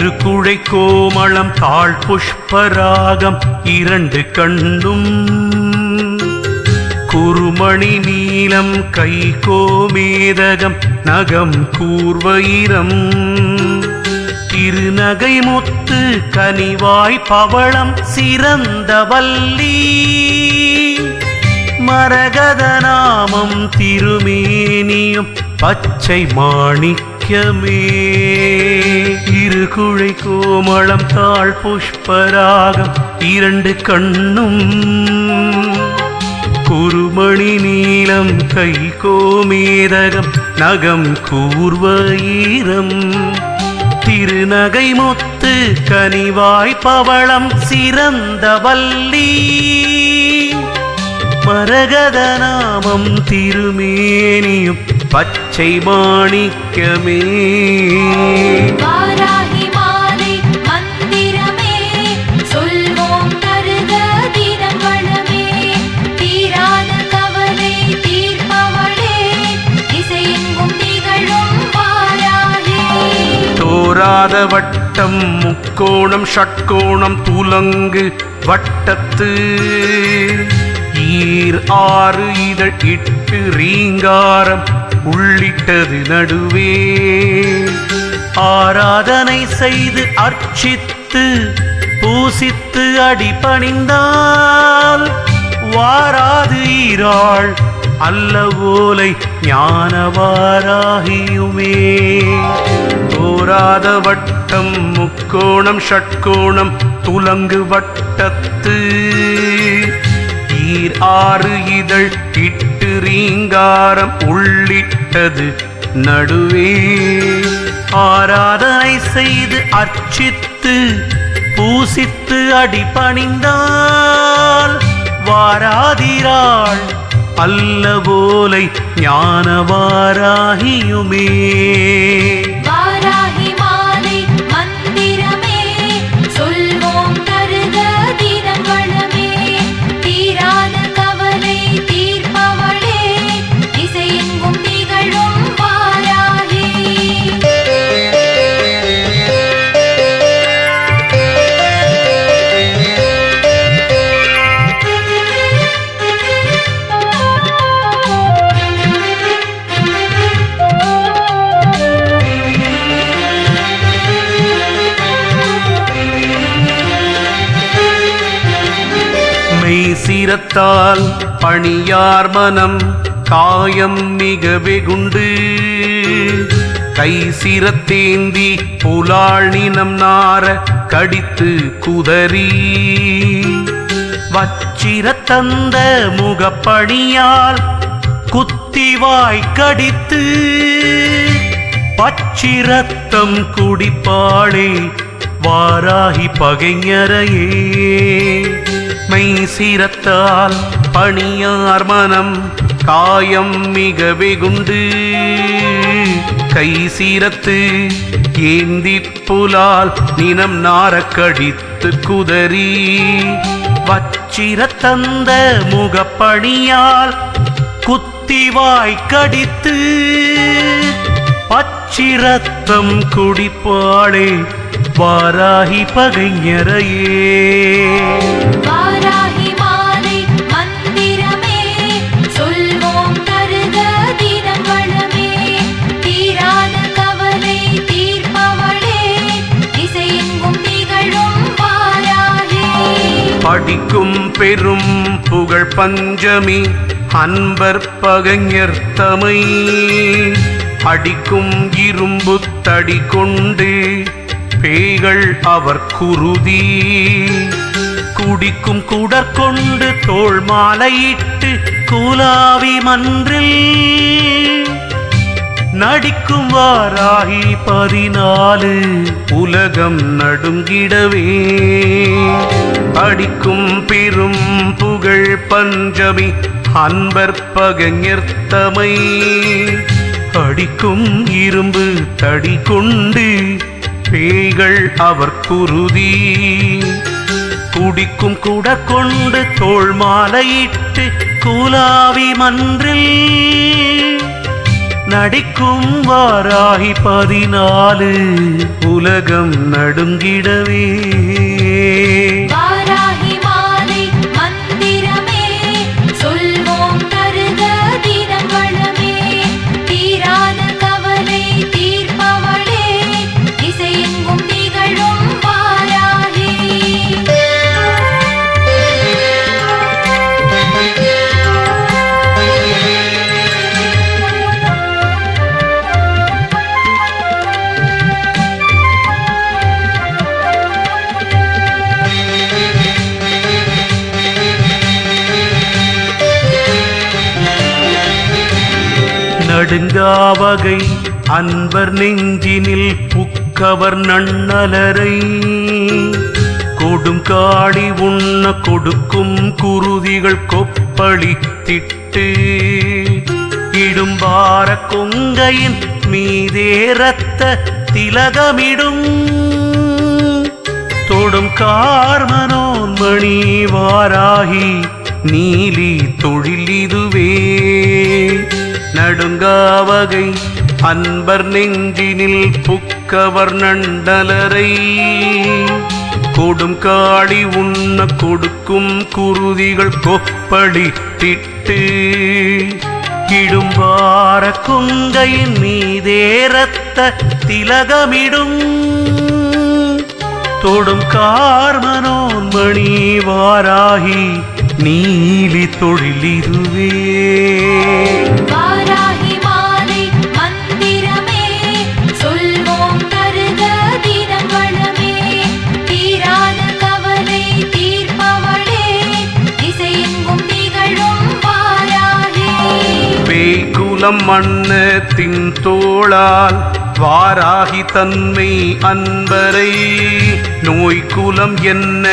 திருக்குழை கோமளம் தாழ் புஷ்பராகம் இரண்டு கண்ணும் குருமணி நீலம் கை கோமேதகம் நகம் கூர்வயிரம் திருநகை முத்து கனிவாய் பவளம் சிறந்த வல்லி மரகத நாமம் திருமேனியும் பச்சை மாணிக்கமே திருக்குழை கோமளம் தாழ் புஷ்பராகம் இரண்டு கண்ணும் குருமணி நீலம் கை கோமேதகம் நகம் கூர்வயிரம் திருநகை முத்து கனிவாய் பவளம் சிறந்த வல்லி மரகத நாமம் திருமேனியும் பச்சை மாணிக்கமே வாராகி மாலை மந்திரமே சொல்வோம் தருக தினம் வளமே தீராத கவலை தீர்ப்பவளே திசையெங்கும் திகழும் வாராகி தோராத வட்டம் முக்கோணம் ஷட்கோணம் துலங்கு வட்டத்து ஈர் ஆறு இதழ் இட்டு ரீங்காரம் உள்ளிட்டது நடுவே ஆராதனை செய்து அர்ச்சித்து பூசித்து அடிபணிந்தால் வாராது ஈராள் அல்லவோலை ஞானவாராகியுமே தோராத வட்டம் முக்கோணம் ஷட்கோணம் துலங்கு வட்டத்து ஈர் ஆறு இதழ் இட்டு ரீங்காரம் உள்ளிட்டது நடுவே ஆராதனை செய்து அர்ச்சித்து பூசித்து அடிபணிந்தால் வாராதிராள் அல்லவோலை ஞானவாராகியுமே வாராகி மாலை மந்திரமே சொல்வோம் தருக தினம் வளமே தீராத கவலை தீர்ப்பவளே திசையெங்கும் திகழும் வாராகி சீரத்தால் பணியார் மனம் காயம் மிக வெகுண்டு கை சிரத்தேந்தி புலாள் நினம் நார கடித்து குதறி வச்சிரத்தந்த முகப்பணியால் குத்திவாய் கடித்து பச்சிரத்தம் குடிப்பாளே வாராகி பகைஞரையே மெய் சீரத்தால் பணியார் மனம் காயம் மிக வெகுண்டு கை சீரத்து ஏந்தி புலால் நினம் நார கடித்து குதறி வச்சிரத்தந்த முகப்பணியால் குத்திவாய் கடித்து பச்சிரத்தம் குடிப்பாளே வாராகி பகைஞரையே வாராகி மாலை மந்திரமே சொல்வோம் தருக தினம் வளமே தீராத கவலை தீர்ப்பவளே திசையெங்கும் திகழும் வாராகி படிக்கும் பெரும் புகழ் பஞ்சமி அன்பர் பகைஞர் தமை அடிக்கும் இரும்பு தடி கொண்டு பேய்கள் அவர் குருதி குடிக்கும் குடற்கொண்டு தோள் மாலையிட்டு கூலாவி மன்றில் நடிக்கும் வாராகி 14 உலகம் நடுங்கிடவே அடிக்கும் பெரும் புகழ் பஞ்சமி அன்பர் பகைஞர் தமை அடிக்கும் இரும்பு தடி கொண்டு பேய்கள் அவர் குருதி குடிக்கும் குட கொண்டு தோள் மாலையிட்டு கூலாவி மன்றில் நடிக்கும் வாராகி 14 உலகம் நடுங்கிடவே வாராகி மாலை மந்திரமே சொல்வோம் தருக தினம் வளமே தீராத கவலை தீர்ப்பவளே திசையெங்கும் திகழும் வாராகி நடுங்காவகை அன்பர் நெஞ்சினில் புக்கவர் நன்னலரை கொடுங்காடி உண்ண கொடுக்கும் குருதிகள் கொப்பளித்திட்டு இடும்பார கொங்கையின் மீதே ரத்த திலகமிடும் தொடும் கார்மனோன்மணி வாராகி நீலி தொழில் இதுவே நடுங்காவகை அன்பர் நெஞ்சினில் புக்கவர் நண்டலரை கொடும் காடி உண்ண கொடுக்கும் குருதிகள் கொப்பளித்திட்டு இடும்பார கொங்கையின் மீதே ரத்த திலகமிடும் தொடும் கார்மனோன்மணி வாராகி நீலி தொழில் இதுவே வாராகி மாலை மந்திரமே சொல்வோம் தருக தினம் வளமே தீராத கவலை தீர்ப்பவளே திசையெங்கும் திகழும் வாராகி பேய்குலம் மன்னத்தின் தோளால் வாராகி தன்மை அன்பரை நோய்குலம் என்ன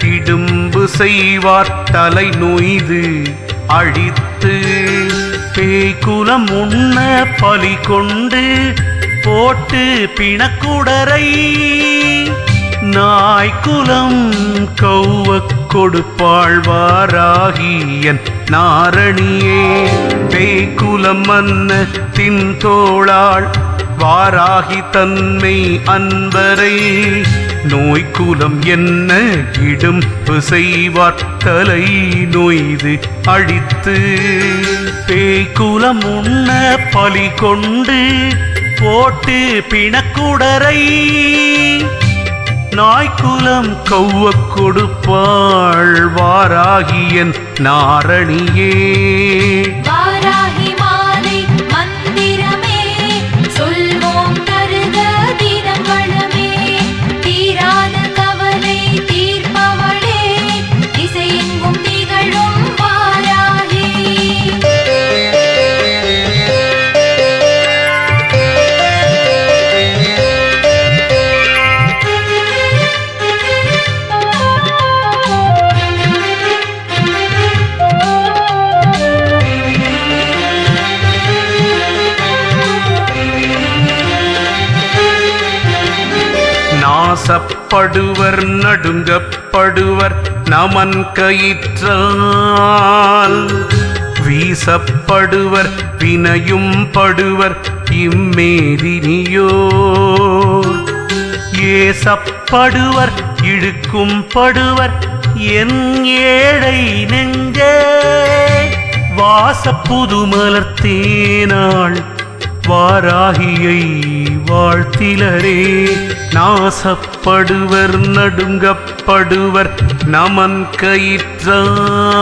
இடும்பு செய்வார் தலை நொய்து அழித்து பேய்குலம் உண்ண பலி கொண்டு போட்டு பிணக்குடரை நாய்க்குலம் கௌவக் கொடுப்பாள் வாராகியன் நாரணியே பேய்குலம் மன்னத்தின் தோளாள் வாராகி தன்மை அன்பரை நோய்க்குலம் என்ன இடும்பு செய்வார் தலை நொய்து அழித்து பேய்குலம் உண்ண பலி கொண்டு போட்டு பிணக்குடரை நாய்க்குலம் கௌவக் கொடுப்பாள் வாராகியன் நாரணியே வாராகி மாலை மந்திரமே சொல்வோம் தருக தினம் வளமே தீராத கவலை தீர்ப்பவளே திசையெங்கும் திகழும் வாராகி நாசப்படுவர் நடுங்கப்படுவர் நமன் கயிற்றால் வீசப்படுவர் வினையும் படுவர் இம்மேதினியோ ஏசப்படுவர் இழுக்கும் படுவர் என் ஏழை நெஞ்சே வாசப்புது மலர்த்தேனாள் வாராகியை வாழ்த்திலரே நாசப்படுவர் நடுங்கப்படுவர் நமன் கயிற்றால்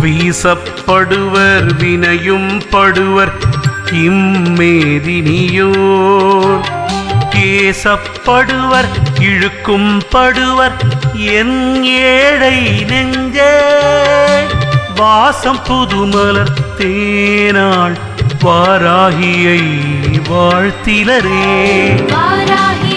வீசப்படுவர் வினையும் படுவர் இம்மேதினியோர் ஏசப்படுவர் இழுக்கும் படுவர் என் ஏழை நெஞ்சே வாசம் புதுமலர் தேனாள் வாராகியை வாழ்த்திலரே வாராகி